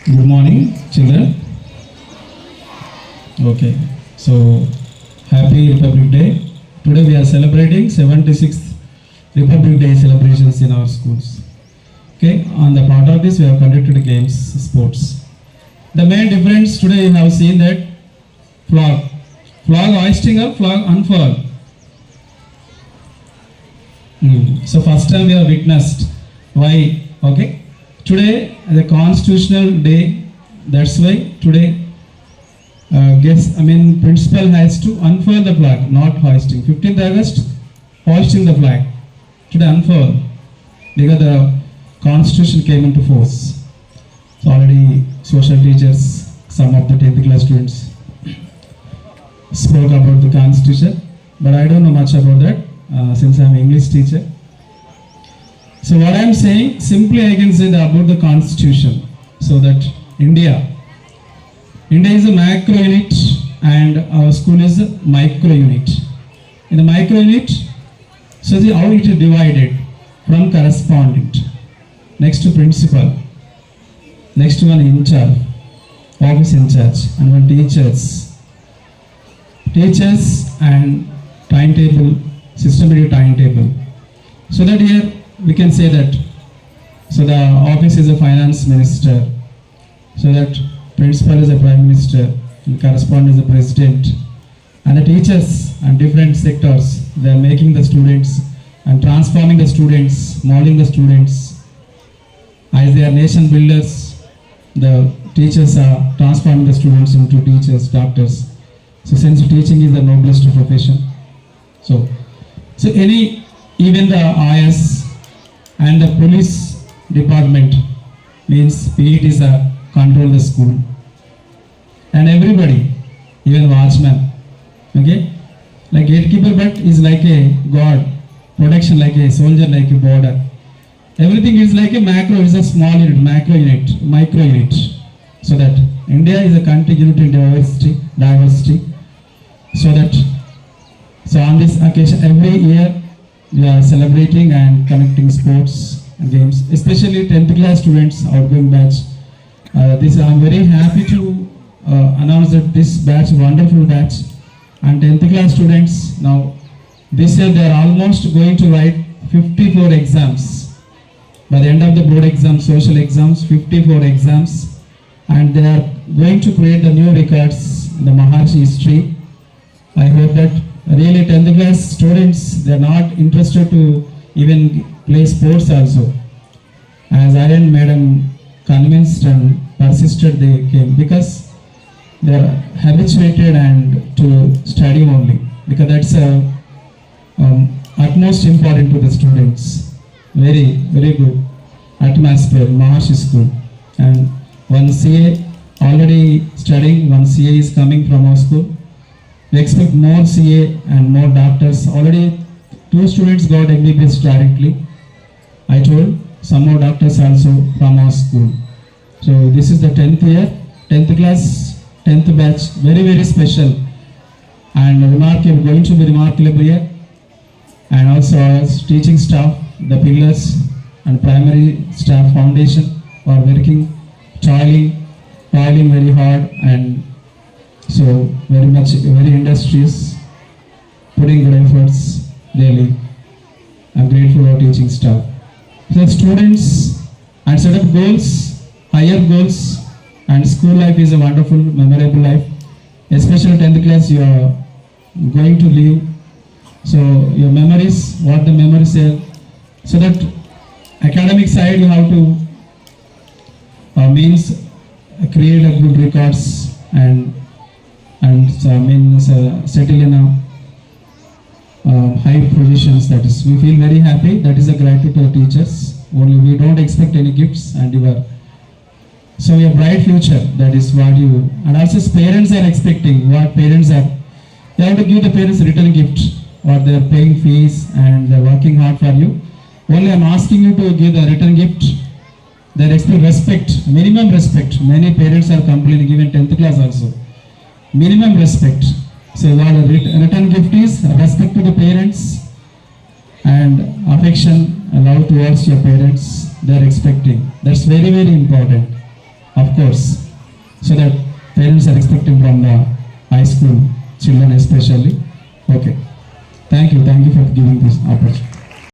Good morning, children. Okay, so happy Republic Day. Today we are celebrating 76th Republic Day celebrations in our schools. Okay, on the part of this we have conducted games, sports. The main difference today you have seen that flag hoisting up, flag unfurl. So first time we have witnessed why. Okay, today the constitutional day. That's why today principal has to unfurl the flag, not hoisting. 15th August, hoisting the flag. Today unfurl because the constitution came into force. So already social teachers, some of the 10th class students spoke about the constitution, but I don't know much about that since I'm English teacher. So what I'm saying, simply I can say about the constitution. So that India is a macro unit and our school is a micro unit. In the micro unit, so see how it is divided from correspondent. Next to principal, next one in charge, office in charge, and one teachers and timetable, systematic timetable. So that here we can say that, so the office is a finance minister, so that principal is a prime minister, and correspondent is a president, and the teachers and different sectors, they are making the students and transforming the students, molding the students. As they are nation builders, the teachers are transforming the students into teachers, doctors. So since teaching is the noblest profession, so even the IS and the police department means PETs are control the school, and everybody, even watchman, okay, like gatekeeper, but is like a god, protection like a soldier, like a border. Everything is like a macro, is a small unit, macro unit, micro unit. So that India is a country unit in diversity. So on this occasion, every year we are celebrating and conducting sports and games, especially 10th class students, outgoing batch. I'm very happy to announce that this batch, wonderful batch, and 10th class students now this year they are almost going to write 54 exams. By the end of the board exam, social exams, 54 exams, and they are going to create the new records in the Maharshi history. I hope that really 10th class students, they are not interested to even play sports also. As Aryan madam convinced and persisted, they came because they are habituated and to study only, because that's utmost important to the students. Very, very good atmosphere, Maharshi school. And one CA already studying, one CA is coming from our school. We expect more CA and more doctors. Already 2 students got MBBS directly. I told some more doctors also from our school. So this is the 10th year, 10th class, 10th batch, very, very special and remarkable, going to be remarkable year. And also as teaching staff, the pillars and primary staff foundation are working, toiling very hard, and so very industrious, putting good efforts really. I'm grateful for teaching staff. So students and set up goals, higher goals, and school life is a wonderful, memorable life. Especially 10th class, you are going to live. So your memories, what the memories are, so that academic side you have to create a good records and settle in a high positions. That is, we feel very happy. That is a gratitude to our teachers. Only we don't expect any gifts, and so your bright future. That is what you, and also parents are expecting. What parents are, you have to give the parents return gift, or they are paying fees and they are working hard for you. Only I am asking you to give the return gift. They expect respect, minimum respect. Many parents are complaining, even 10th class also. Minimum respect. So what a return gift is, respect to the parents and affection, love towards your parents. They are expecting. That's very, very important. of course, so that parents are expecting from the high school children especially. Okay, thank you for giving this opportunity.